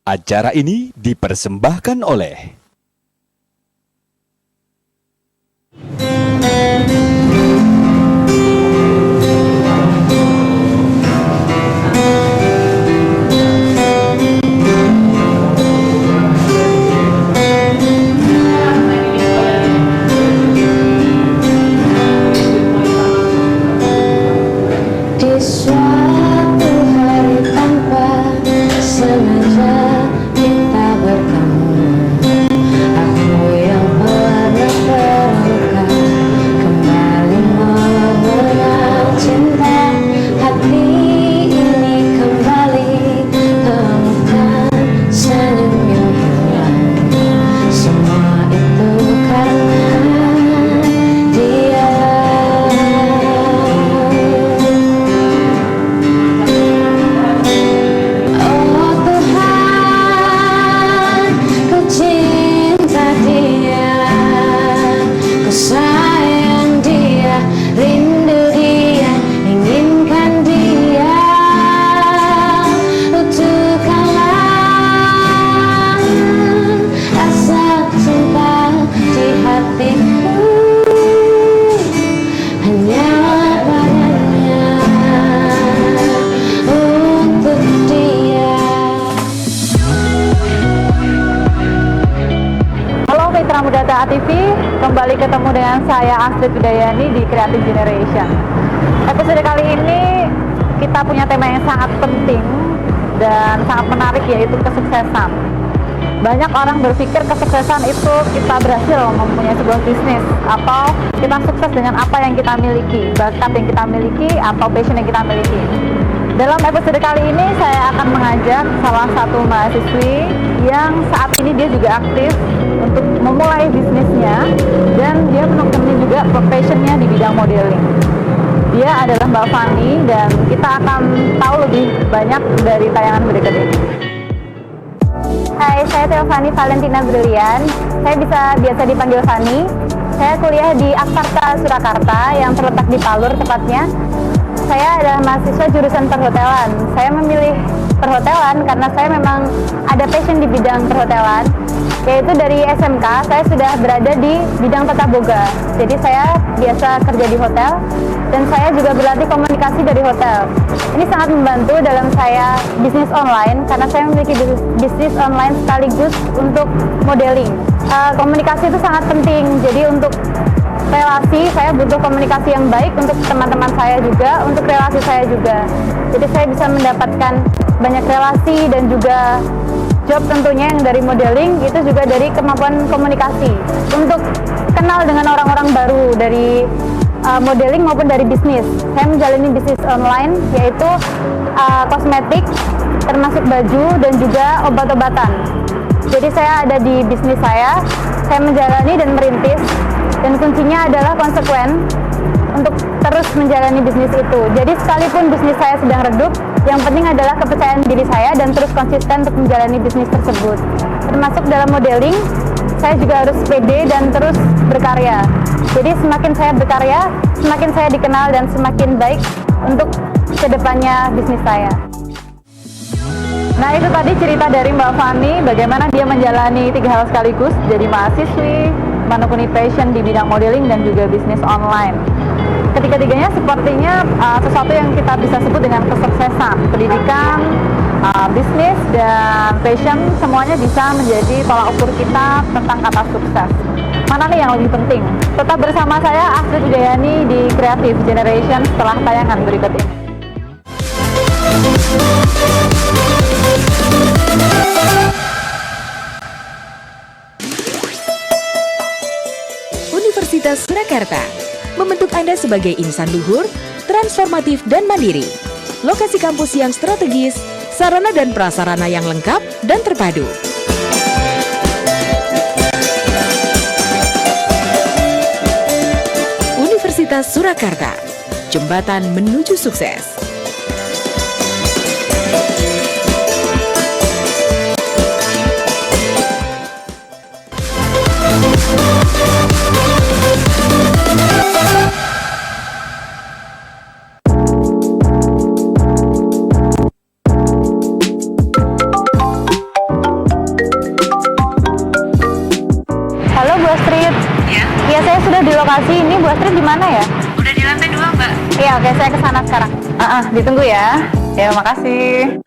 Acara ini dipersembahkan oleh Mudata TV, kembali ketemu dengan saya Astrid Widayani di Creative Generation. Episode kali ini kita punya tema yang sangat penting dan sangat menarik, yaitu kesuksesan. Banyak orang berpikir kesuksesan itu kita berhasil mempunyai sebuah bisnis atau kita sukses dengan apa yang kita miliki, bakat yang kita miliki atau passion yang kita miliki. Dalam episode kali ini saya akan mengajak salah satu mahasiswi yang saat ini dia juga aktif untuk memulai bisnisnya dan dia menekuni juga profesionnya di bidang modeling. Dia adalah Mbak Fani dan kita akan tahu lebih banyak dari tayangan berikut ini. Hai, saya Teofani Valentina Brilian. Saya biasa dipanggil Fani. Saya kuliah di Aksarta Surakarta yang terletak di Palur tepatnya. Saya adalah mahasiswa jurusan perhotelan. Saya memilih perhotelan karena saya memang ada passion di bidang perhotelan. Yaitu dari SMK, saya sudah berada di bidang tata boga. Jadi saya biasa kerja di hotel dan saya juga berlatih komunikasi dari hotel. Ini sangat membantu dalam saya bisnis online karena saya memiliki bisnis online sekaligus untuk modeling. Komunikasi itu sangat penting. Jadi untuk relasi, saya butuh komunikasi yang baik untuk teman-teman saya juga, untuk relasi saya juga. Jadi saya bisa mendapatkan banyak relasi dan juga job tentunya yang dari modeling, itu juga dari kemampuan komunikasi. Untuk kenal dengan orang-orang baru dari modeling maupun dari bisnis. Saya menjalani bisnis online yaitu kosmetik, termasuk baju dan juga obat-obatan. Jadi saya ada di bisnis saya menjalani dan merintis. Dan kuncinya adalah konsekuen untuk terus menjalani bisnis itu. Jadi sekalipun bisnis saya sedang redup, yang penting adalah kepercayaan diri saya dan terus konsisten untuk menjalani bisnis tersebut. Termasuk dalam modeling, saya juga harus pede dan terus berkarya. Jadi semakin saya berkarya, semakin saya dikenal dan semakin baik untuk kedepannya bisnis saya. Nah, itu tadi cerita dari Mbak Fani, bagaimana dia menjalani 3 hal sekaligus, jadi mahasiswi, menekuni passion di bidang modeling dan juga bisnis online. Ketiga-tiganya sepertinya sesuatu yang kita bisa sebut dengan kesuksesan. Pendidikan, bisnis, dan passion semuanya bisa menjadi tolak ukur kita tentang kata sukses. Mana nih yang lebih penting? Tetap bersama saya Astrid Widayani di Creative Generation setelah tayangan berikut ini. Universitas Surakarta membentuk Anda sebagai insan luhur, transformatif dan mandiri. Lokasi kampus yang strategis, sarana dan prasarana yang lengkap dan terpadu. Universitas Surakarta, jembatan menuju sukses. di lokasi ini Bu Astrid di mana ya? Udah di lantai 2, Mbak. Iya, oke, saya ke sana sekarang. Ditunggu ya. Ya, makasih.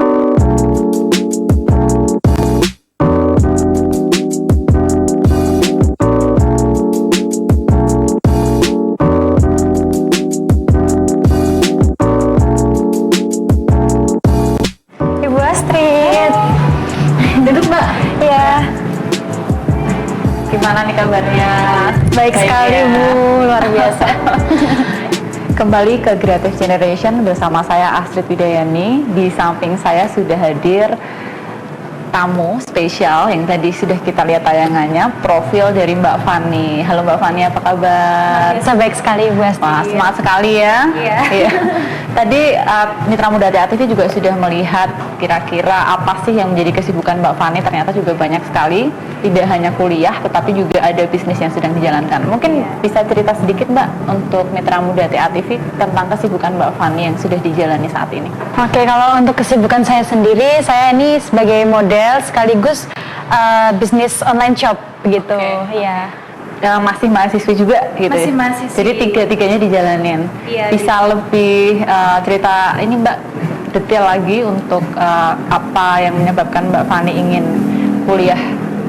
Ibu Astrid. Duduk, Mbak. Iya, Gimana nih kabarnya? baik sekali ya? Bu, luar biasa. Kembali ke Creative Generation bersama saya Astrid Widayani. Di samping saya sudah hadir tamu spesial yang tadi sudah kita lihat tayangannya, profil dari Mbak Fani. Halo Mbak Fani, apa kabar? Biasa baik sekali Bu Astrid. Wah, semangat sekali ya. Iya. Tadi Mitra Muda TA TV juga sudah melihat kira-kira apa sih yang menjadi kesibukan Mbak Fani. Ternyata juga banyak sekali, tidak hanya kuliah tetapi juga ada bisnis yang sedang dijalankan. Mungkin bisa cerita sedikit Mbak untuk Mitra Muda TA TV tentang kesibukan Mbak Fani yang sudah dijalani saat ini. Oke, kalau untuk kesibukan saya sendiri, saya ini sebagai model sekaligus bisnis online shop begitu. Iya. Masih mahasiswi juga gitu Masih ya? mahasiswi. Jadi tiga-tiganya dijalanin. Iya, Bisa lebih cerita ini Mbak detail lagi untuk apa yang menyebabkan Mbak Fani ingin kuliah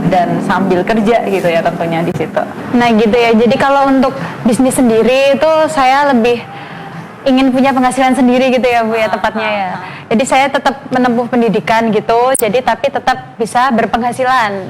dan sambil kerja gitu ya tentunya di situ. Nah gitu ya, jadi kalau untuk bisnis sendiri itu saya lebih ingin punya penghasilan sendiri gitu ya Bu ya tepatnya ya. Jadi saya tetap menempuh pendidikan gitu, jadi tapi tetap bisa berpenghasilan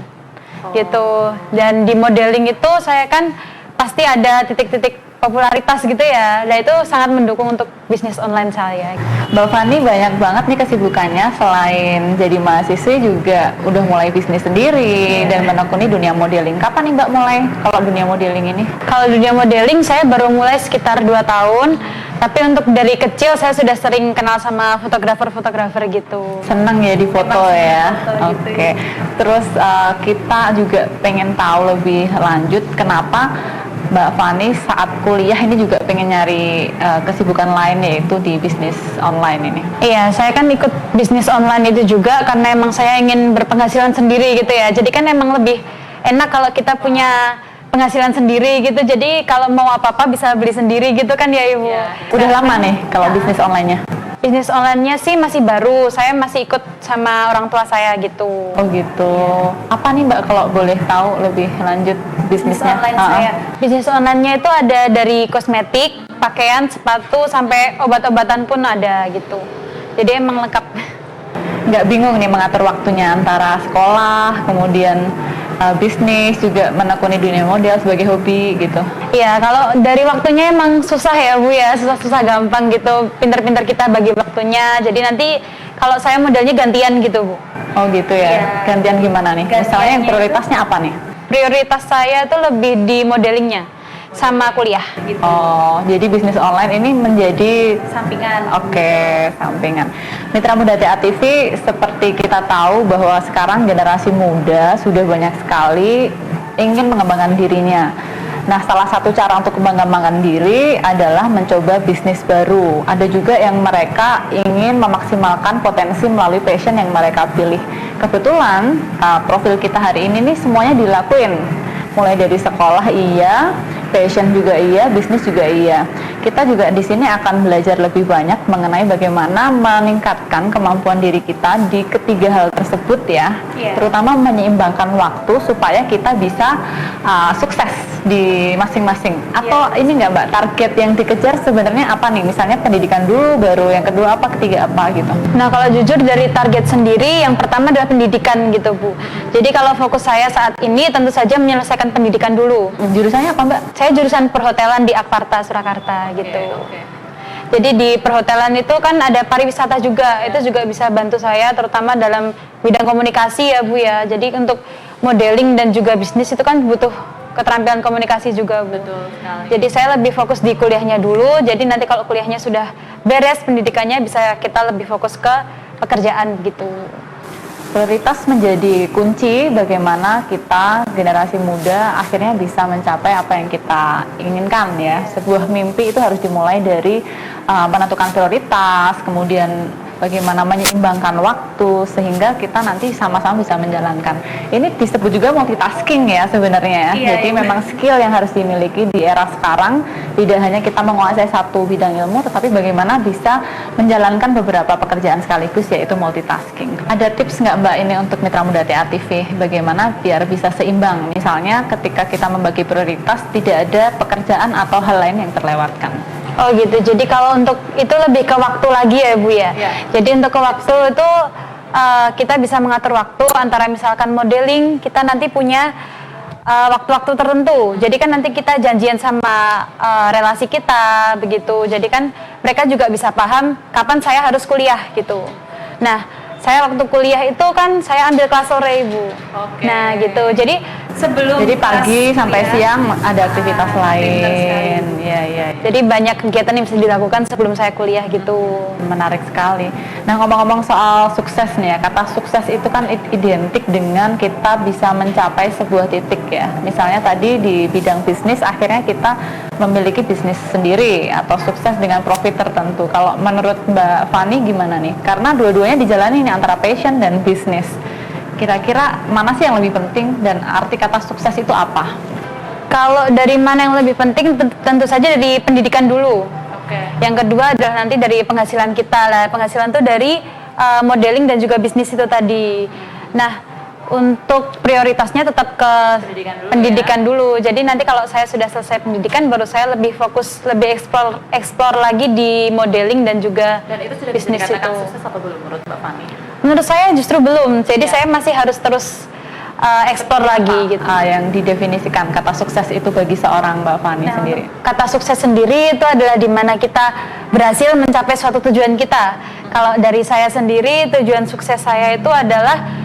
gitu. Dan di modeling itu saya kan pasti ada titik-titik popularitas gitu ya. Dan itu sangat mendukung untuk bisnis online saya. Mbak Fani banyak banget nih kesibukannya, selain jadi mahasiswi juga udah mulai bisnis sendiri dan menekuni dunia modeling. Kapan nih Mbak mulai kalau dunia modeling ini? Kalau dunia modeling saya baru mulai sekitar 2 tahun. Tapi untuk dari kecil saya sudah sering kenal sama fotografer-fotografer gitu. Seneng ya di foto ya. Oke. Terus kita juga pengen tahu lebih lanjut kenapa Mbak Fani saat kuliah ini juga pengen nyari kesibukan lain yaitu di bisnis online ini. Iya, saya kan ikut bisnis online itu juga karena emang saya ingin berpenghasilan sendiri gitu ya. Jadi kan emang lebih enak kalau kita punya penghasilan sendiri gitu. Jadi kalau mau apa-apa bisa beli sendiri gitu kan ya Ibu. Udah lama nih kalau bisnis online-nya? Bisnis online-nya sih masih baru. Saya masih ikut sama orang tua saya gitu. Oh gitu. Apa nih Mbak kalau boleh tahu lebih lanjut bisnisnya? Bisnis online-nya itu ada dari kosmetik, pakaian, sepatu, sampai obat-obatan pun ada gitu. Jadi emang lengkap. Nggak bingung nih mengatur waktunya antara sekolah, kemudian bisnis, juga menekuni dunia model sebagai hobi gitu? Iya, kalau dari waktunya emang susah ya Bu ya, susah-susah gampang gitu. Pinter-pinter kita bagi waktunya. Jadi nanti kalau saya modelnya gantian gitu Bu. Oh gitu ya. Iya. Gantian gimana nih? Misalnya yang prioritasnya apa nih? Prioritas saya tuh lebih di modelingnya sama kuliah gitu. Oh, jadi bisnis online ini menjadi Sampingan. Oke, sampingan. Mitra Muda TA TV, seperti kita tahu bahwa sekarang generasi muda sudah banyak sekali ingin mengembangkan dirinya. Nah, salah satu cara untuk mengembangkan diri adalah mencoba bisnis baru. Ada juga yang mereka ingin memaksimalkan potensi melalui passion yang mereka pilih. Kebetulan profil kita hari ini nih semuanya dilakuin. Mulai dari sekolah iya, passion juga iya, bisnis juga iya. Kita juga di sini akan belajar lebih banyak mengenai bagaimana meningkatkan kemampuan diri kita di ketiga hal tersebut ya. Terutama menyeimbangkan waktu supaya kita bisa sukses di masing-masing. Atau ini enggak Mbak, target yang dikejar sebenarnya apa nih? Misalnya pendidikan dulu, baru yang kedua apa, ketiga apa gitu. Nah, kalau jujur dari target sendiri, yang pertama adalah pendidikan gitu Bu. Jadi kalau fokus saya saat ini tentu saja menyelesaikan pendidikan dulu. Jurusannya apa Mbak? Saya jurusan perhotelan di Akparta Surakarta gitu. Jadi di perhotelan itu kan ada pariwisata juga, itu juga bisa bantu saya terutama dalam bidang komunikasi ya Bu ya. Jadi untuk modeling dan juga bisnis itu kan butuh keterampilan komunikasi juga Bu. Betul sekali. Jadi saya lebih fokus di kuliahnya dulu, jadi nanti kalau kuliahnya sudah beres pendidikannya bisa kita lebih fokus ke pekerjaan gitu. Prioritas menjadi kunci bagaimana kita generasi muda akhirnya bisa mencapai apa yang kita inginkan ya. Sebuah mimpi itu harus dimulai dari menentukan prioritas, kemudian bagaimana menyeimbangkan waktu sehingga kita nanti sama-sama bisa menjalankan. Ini disebut juga multitasking ya sebenarnya ya. Jadi memang skill yang harus dimiliki di era sekarang, tidak hanya kita menguasai satu bidang ilmu, tetapi bagaimana bisa menjalankan beberapa pekerjaan sekaligus, yaitu multitasking. Ada tips nggak Mbak ini untuk Mitra Muda TA TV, bagaimana biar bisa seimbang? Misalnya ketika kita membagi prioritas, tidak ada pekerjaan atau hal lain yang terlewatkan. Oh gitu, jadi kalau untuk itu lebih ke waktu lagi ya Bu ya? Jadi untuk ke waktu itu kita bisa mengatur waktu antara misalkan modeling, kita nanti punya waktu-waktu tertentu. Jadi kan nanti kita janjian sama relasi kita begitu. Jadi kan mereka juga bisa paham kapan saya harus kuliah gitu. Nah, saya waktu kuliah itu kan saya ambil kelas sore Ibu. Nah gitu. Jadi pagi sampai siang ada aktivitas lain. Iya. Jadi banyak kegiatan yang bisa dilakukan sebelum saya kuliah gitu. Menarik sekali. Nah, ngomong-ngomong soal sukses nih ya, kata sukses itu kan identik dengan kita bisa mencapai sebuah titik ya. Misalnya tadi di bidang bisnis akhirnya kita memiliki bisnis sendiri atau sukses dengan profit tertentu. Kalau menurut Mbak Fani gimana nih? Karena dua-duanya dijalani nih antara passion dan bisnis. Kira-kira mana sih yang lebih penting dan arti kata sukses itu apa? Kalau dari mana yang lebih penting, tentu saja dari pendidikan dulu. Yang kedua adalah nanti dari penghasilan kita lah. Penghasilan itu dari modeling dan juga bisnis itu tadi. Nah, untuk prioritasnya tetap ke pendidikan dulu. Jadi nanti kalau saya sudah selesai pendidikan, baru saya lebih fokus, lebih explore lagi di modeling dan juga bisnis itu. Sukses atau belum menurut Mbak Fani? Menurut saya justru belum. Jadi saya masih harus terus explore lagi gitu. Yang didefinisikan kata sukses itu bagi seorang Mbak Fani sendiri. Kata sukses sendiri itu adalah di mana kita berhasil mencapai suatu tujuan kita. Kalau dari saya sendiri, tujuan sukses saya itu adalah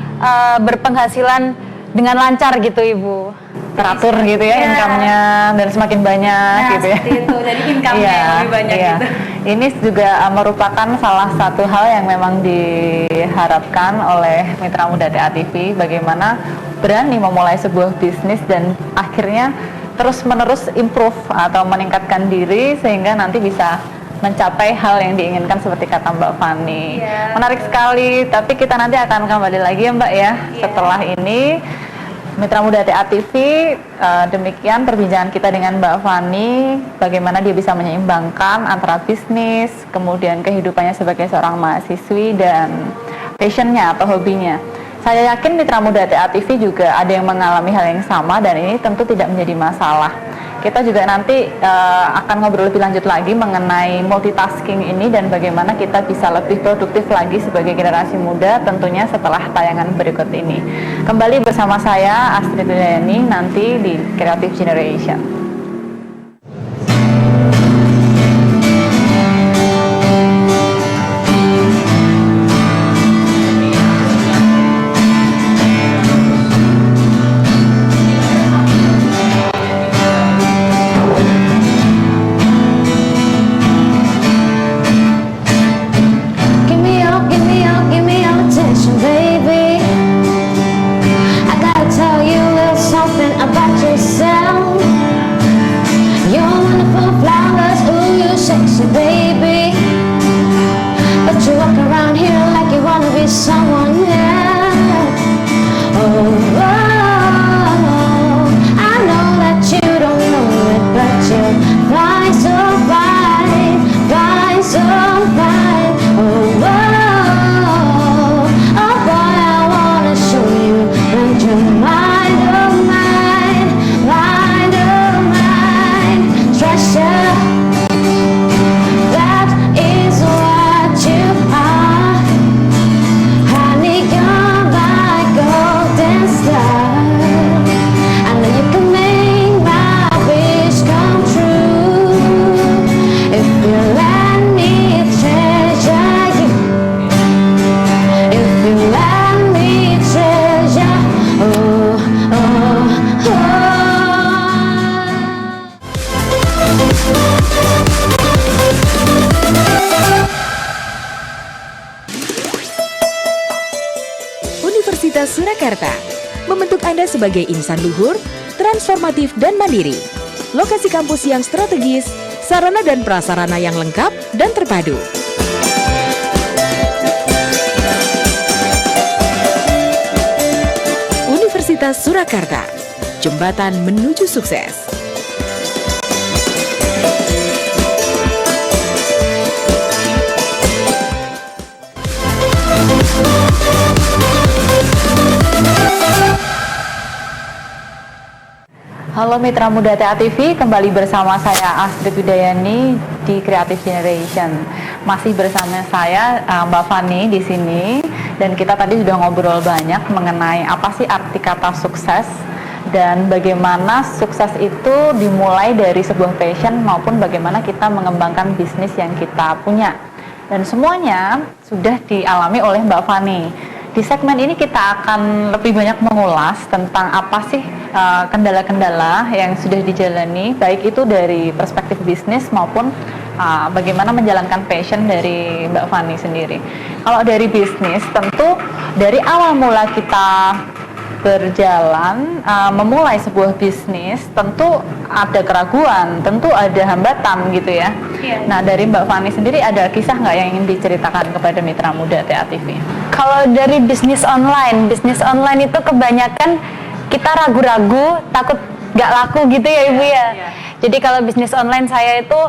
berpenghasilan dengan lancar gitu Ibu. Teratur gitu ya income-nya dan semakin banyak gitu ya. Itu. Jadi income-nya yang lebih banyak gitu. Ini juga merupakan salah satu hal yang memang diharapkan oleh Mitra Muda TA TV, bagaimana berani memulai sebuah bisnis dan akhirnya terus-menerus improve atau meningkatkan diri sehingga nanti bisa mencapai hal yang diinginkan seperti kata Mbak Fani. Menarik sekali, tapi kita nanti akan kembali lagi ya Mbak ya. Setelah ini Mitra Muda TA TV, demikian perbincangan kita dengan Mbak Fani, bagaimana dia bisa menyeimbangkan antara bisnis, kemudian kehidupannya sebagai seorang mahasiswi dan passionnya atau hobinya. Saya yakin Mitra Muda TA TV juga ada yang mengalami hal yang sama dan ini tentu tidak menjadi masalah. Kita juga nanti akan ngobrol lebih lanjut lagi mengenai multitasking ini dan bagaimana kita bisa lebih produktif lagi sebagai generasi muda tentunya setelah tayangan berikut ini. Kembali bersama saya Astrid Dayani nanti di Creative Generation. Universitas Surakarta membentuk Anda sebagai insan luhur, transformatif dan mandiri. Lokasi kampus yang strategis, sarana dan prasarana yang lengkap dan terpadu. Karta Surakarta, jembatan menuju sukses. Halo Mitra Muda TA TV, kembali bersama saya Astrid Widayani di Creative Generation. Masih bersama saya Mbak Fani di sini, dan kita tadi sudah ngobrol banyak mengenai apa sih arti kata sukses dan bagaimana sukses itu dimulai dari sebuah passion maupun bagaimana kita mengembangkan bisnis yang kita punya. Dan semuanya sudah dialami oleh Mbak Fani. Di segmen ini kita akan lebih banyak mengulas tentang apa sih kendala-kendala yang sudah dijalani, baik itu dari perspektif bisnis maupun bagaimana menjalankan passion dari Mbak Fani sendiri. Kalau dari bisnis, tentu dari awal mula kita berjalan, memulai sebuah bisnis, tentu ada keraguan, tentu ada hambatan gitu ya. Nah, dari Mbak Fani sendiri ada kisah nggak yang ingin diceritakan kepada Mitra Muda TA TV? Kalau dari bisnis online itu kebanyakan kita ragu-ragu, takut nggak laku gitu ya Ibu ya. Jadi kalau bisnis online saya itu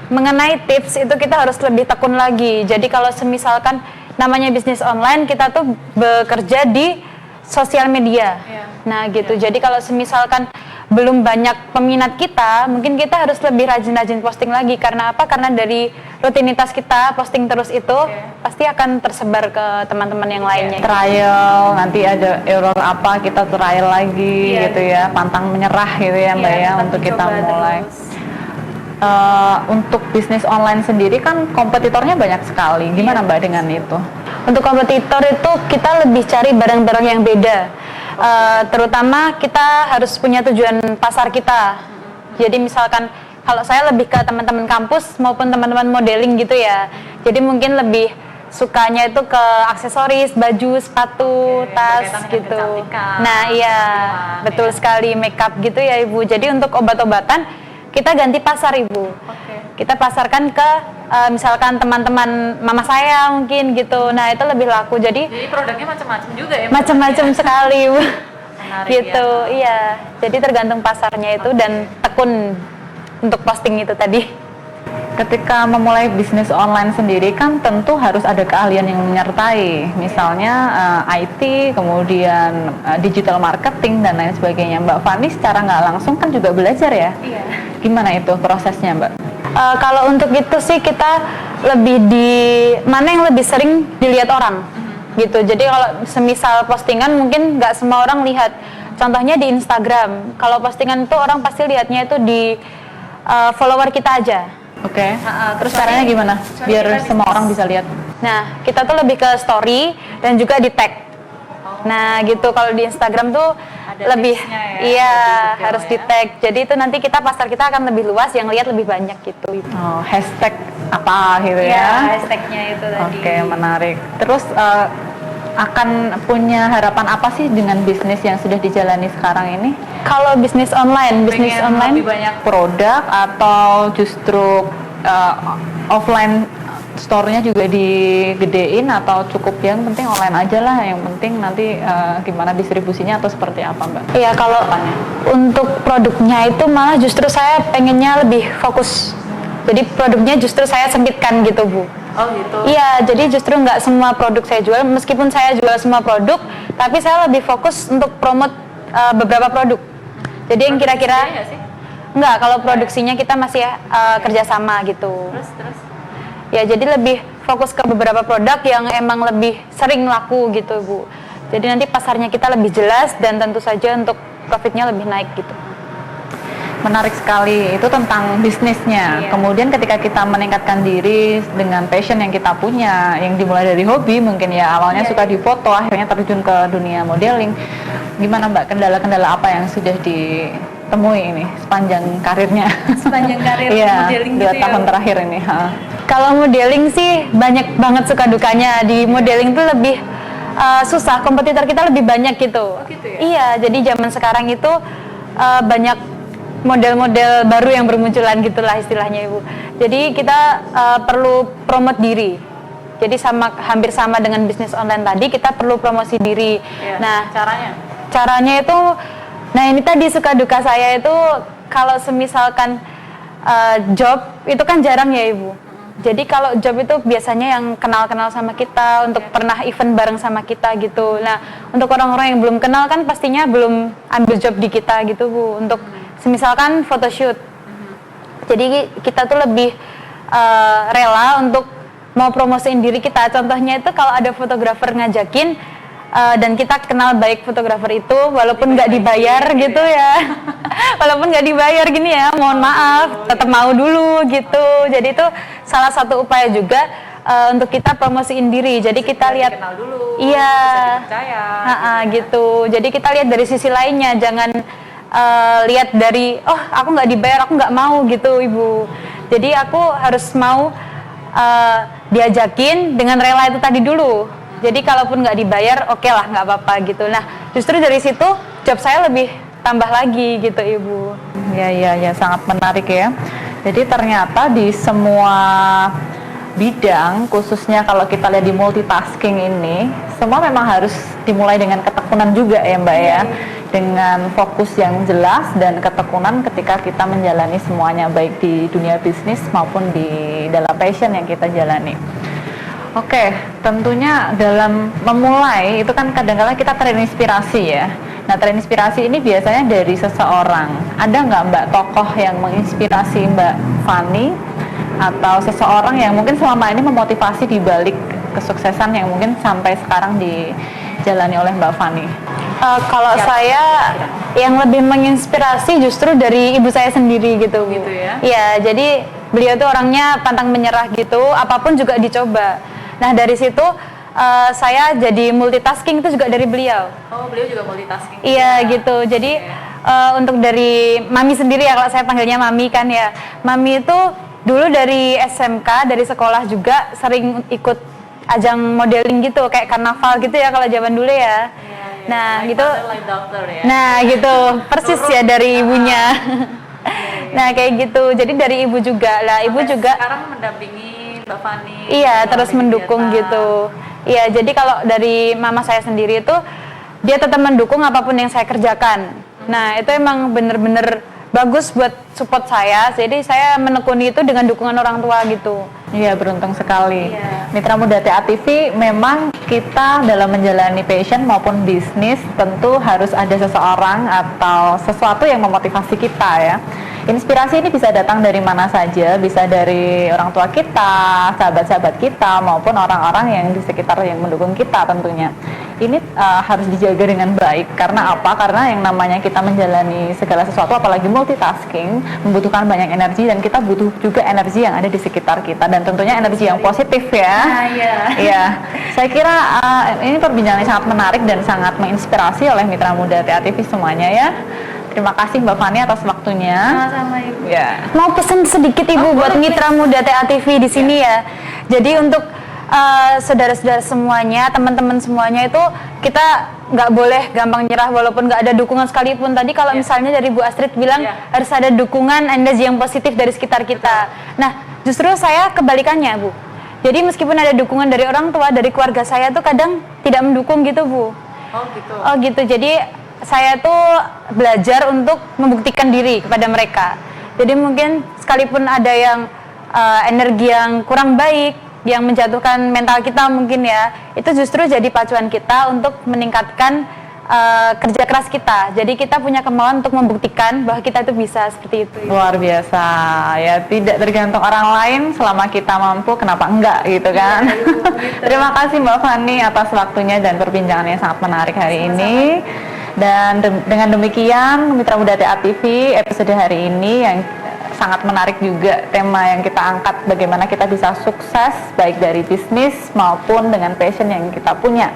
mengenai tips itu kita harus lebih tekun lagi. Jadi kalau semisalkan namanya bisnis online, kita tuh bekerja di sosial media. Nah gitu. Jadi kalau semisalkan belum banyak peminat kita, mungkin kita harus lebih rajin-rajin posting lagi. Karena apa? Karena dari rutinitas kita posting terus itu pasti akan tersebar ke teman-teman yang lainnya. Trial, nanti ada error apa kita trial lagi gitu ya, pantang menyerah gitu ya Mbak ya untuk kita mulai. Untuk bisnis online sendiri kan kompetitornya banyak sekali. Gimana Mbak dengan itu? Untuk kompetitor itu kita lebih cari barang-barang yang beda. Terutama kita harus punya tujuan pasar kita. Jadi misalkan kalau saya lebih ke teman-teman kampus maupun teman-teman modeling gitu ya. Jadi mungkin lebih sukanya itu ke aksesoris, baju, sepatu, tas gitu. Nah iya, betul sekali, makeup gitu ya Ibu. Jadi untuk obat-obatan kita ganti pasar Ibu. Kita pasarkan ke misalkan teman-teman mama saya mungkin gitu. Nah itu lebih laku. Jadi produknya macam-macam juga ya? Macam-macam sekali Bu. Menarik, gitu ya. Iya. Jadi tergantung pasarnya itu dan tekun untuk posting itu tadi. Ketika memulai bisnis online sendiri kan tentu harus ada keahlian yang menyertai, misalnya IT, kemudian digital marketing dan lain sebagainya. Mbak Fani secara nggak langsung kan juga belajar ya? Iya. Gimana itu prosesnya Mbak? Kalau untuk itu sih kita lebih di mana yang lebih sering dilihat orang gitu. Jadi kalau semisal postingan mungkin nggak semua orang lihat. Contohnya di Instagram. Kalau postingan itu orang pasti lihatnya itu di follower kita aja. Oke. Terus caranya gimana? Biar semua orang bisa lihat. Nah, kita tuh lebih ke story dan juga di tag. Nah, gitu. Kalau di Instagram tuh ada lebih, harus di tag. Jadi itu nanti pasar kita akan lebih luas, yang lihat lebih banyak gitu. Oh, hashtag apa gitu ya? Iya, hashtagnya itu tadi. Oke, menarik. Terus akan punya harapan apa sih dengan bisnis yang sudah dijalani sekarang ini? Kalau bisnis online, lebih banyak produk atau justru offline store-nya juga digedein atau cukup yang penting online aja lah, yang penting nanti gimana distribusinya atau seperti apa Mbak? Iya, kalau untuk produknya itu malah justru saya pengennya lebih fokus. Jadi produknya justru saya sempitkan gitu Bu. Oh gitu? Iya, jadi justru nggak semua produk saya jual, meskipun saya jual semua produk, tapi saya lebih fokus untuk promote beberapa produk. Jadi yang kira-kira enggak, kalau produksinya kita masih kerjasama gitu. Terus? Ya jadi lebih fokus ke beberapa produk yang emang lebih sering laku gitu Bu. Jadi nanti pasarnya kita lebih jelas dan tentu saja untuk profitnya lebih naik gitu. Menarik sekali, itu tentang bisnisnya. Kemudian ketika kita meningkatkan diri dengan passion yang kita punya, yang dimulai dari hobi mungkin ya, awalnya suka difoto, akhirnya terjun ke dunia modeling. Gimana Mbak, kendala-kendala apa yang sudah ditemui ini sepanjang karirnya? Sepanjang karir modeling gitu 2 tahun terakhir ini. Kalau modeling sih banyak banget suka dukanya. Di modeling tuh lebih susah, kompetitor kita lebih banyak gitu. Oh gitu ya? Iya, jadi zaman sekarang itu banyak model-model baru yang bermunculan gitulah istilahnya Ibu. Jadi kita perlu promote diri. Jadi hampir sama dengan bisnis online tadi, kita perlu promosi diri. Nah, caranya? caranya itu, nah ini tadi suka duka saya itu kalau semisalkan job itu kan jarang ya Ibu. Jadi kalau job itu biasanya yang kenal-kenal sama kita, untuk pernah event bareng sama kita gitu. Nah, untuk orang-orang yang belum kenal kan pastinya belum ambil job di kita gitu Bu. Untuk semisalkan photoshoot. Jadi kita tuh lebih rela untuk mau promosiin diri kita. Contohnya itu kalau ada fotografer ngajakin dan kita kenal baik fotografer itu, walaupun nggak dibayar gitu ya. Walaupun nggak dibayar gini ya, mohon maaf, tetap mau dulu gitu. Jadi itu salah satu upaya juga untuk kita promosiin diri. Jadi kita lihat, kenal dulu, iya, bisa dipercaya, gitu. Jadi kita lihat dari sisi lainnya, jangan lihat dari, oh aku nggak dibayar, aku nggak mau gitu Ibu. Jadi aku harus mau diajakin dengan rela itu tadi dulu. Jadi kalaupun nggak dibayar, oke lah, nggak apa-apa gitu. Nah, justru dari situ job saya lebih tambah lagi gitu Ibu. Ya, sangat menarik ya. Jadi ternyata di semua bidang, khususnya kalau kita lihat di multitasking ini, semua memang harus dimulai dengan ketekunan juga ya Mbak ya. Dengan fokus yang jelas dan ketekunan ketika kita menjalani semuanya, baik di dunia bisnis maupun di dalam passion yang kita jalani. Oke, tentunya dalam memulai itu kan kadang-kadang kita terinspirasi ya. Nah, terinspirasi ini biasanya dari seseorang. Ada nggak Mbak tokoh yang menginspirasi Mbak Fani, atau seseorang yang mungkin selama ini memotivasi di balik kesuksesan yang mungkin sampai sekarang dijalani oleh Mbak Fani? Kalau saya yang lebih menginspirasi justru dari ibu saya sendiri gitu. Gitu ya? Iya, jadi beliau tuh orangnya pantang menyerah gitu, apapun juga dicoba. Nah dari situ saya jadi multitasking itu juga dari beliau. Oh, beliau juga multitasking. Iya gitu. Jadi untuk dari Mami sendiri ya, kalau saya panggilnya Mami kan ya. Mami itu dulu dari SMK, dari sekolah juga sering ikut ajang modeling gitu, kayak karnaval gitu ya kalau zaman dulu ya. Nah gitu. Ya. Nah gitu, persis ya dari ibunya. Nah kayak gitu. Jadi dari ibu juga lah. Ibu juga sekarang mendampingi Mbak Fani. Iya, terus mendukung gitu. Iya, jadi kalau dari mama saya sendiri itu dia tetap mendukung apapun yang saya kerjakan. Nah, itu emang bener-bener bagus buat support saya. Jadi saya menekuni itu dengan dukungan orang tua gitu. Iya, beruntung sekali. Iya. Mitra Muda TA TV, memang kita dalam menjalani passion maupun bisnis tentu harus ada seseorang atau sesuatu yang memotivasi kita ya. Inspirasi ini bisa datang dari mana saja, bisa dari orang tua kita, sahabat-sahabat kita, maupun orang-orang yang di sekitar yang mendukung kita tentunya. Ini harus dijaga dengan baik. Karena apa? Karena yang namanya kita menjalani segala sesuatu, apalagi multitasking, membutuhkan banyak energi, dan kita butuh juga energi yang ada di sekitar kita, dan tentunya energi yang positif ya. Iya. Saya kira ini perbincangan sangat menarik dan sangat menginspirasi oleh Mitra Muda TA TV semuanya ya. Terima kasih Mbak Fani atas waktunya. Sama-sama Ibu. Ya. Mau pesan sedikit Ibu buat Mitra Muda TA TV di sini ya. Jadi untuk saudara-saudara semuanya, teman-teman semuanya itu kita nggak boleh gampang nyerah walaupun nggak ada dukungan sekalipun. Tadi kalau misalnya dari Bu Astrid bilang harus ada dukungan, energi yang positif dari sekitar kita. Nah, justru saya kebalikannya Bu. Jadi meskipun ada dukungan dari orang tua, dari keluarga saya tuh kadang tidak mendukung gitu Bu. Oh gitu. Oh gitu. Jadi saya tuh belajar untuk membuktikan diri kepada mereka. Jadi mungkin sekalipun ada yang energi yang kurang baik, yang menjatuhkan mental kita mungkin ya, itu justru jadi pacuan kita untuk meningkatkan kerja keras kita. Jadi kita punya kemauan untuk membuktikan bahwa kita itu bisa seperti itu. Luar biasa ya, tidak tergantung orang lain, selama kita mampu kenapa enggak gitu kan. Terima kasih Mbak Fani atas waktunya dan perbincangannya sangat menarik hari ini. Dan dengan demikian Mitra Muda TA TV episode hari ini yang sangat menarik juga, tema yang kita angkat bagaimana kita bisa sukses baik dari bisnis maupun dengan passion yang kita punya.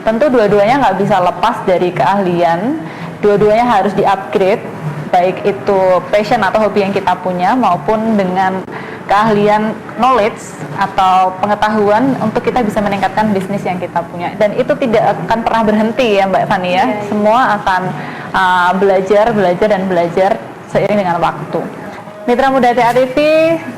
Tentu dua-duanya nggak bisa lepas dari keahlian, dua-duanya harus di-upgrade, baik itu passion atau hobi yang kita punya maupun dengan keahlian knowledge atau pengetahuan untuk kita bisa meningkatkan bisnis yang kita punya. Dan itu tidak akan pernah berhenti ya Mbak Fani ya. Semua akan belajar dan belajar seiring dengan waktu. Mitra Muda TA TV,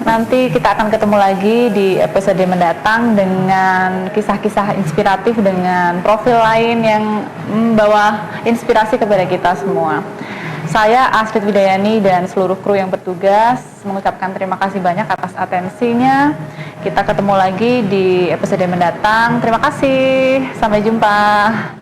nanti kita akan ketemu lagi di episode mendatang dengan kisah-kisah inspiratif dengan profil lain yang membawa inspirasi kepada kita semua. Saya Astrid Widayani dan seluruh kru yang bertugas mengucapkan terima kasih banyak atas atensinya. Kita ketemu lagi di episode mendatang. Terima kasih, sampai jumpa.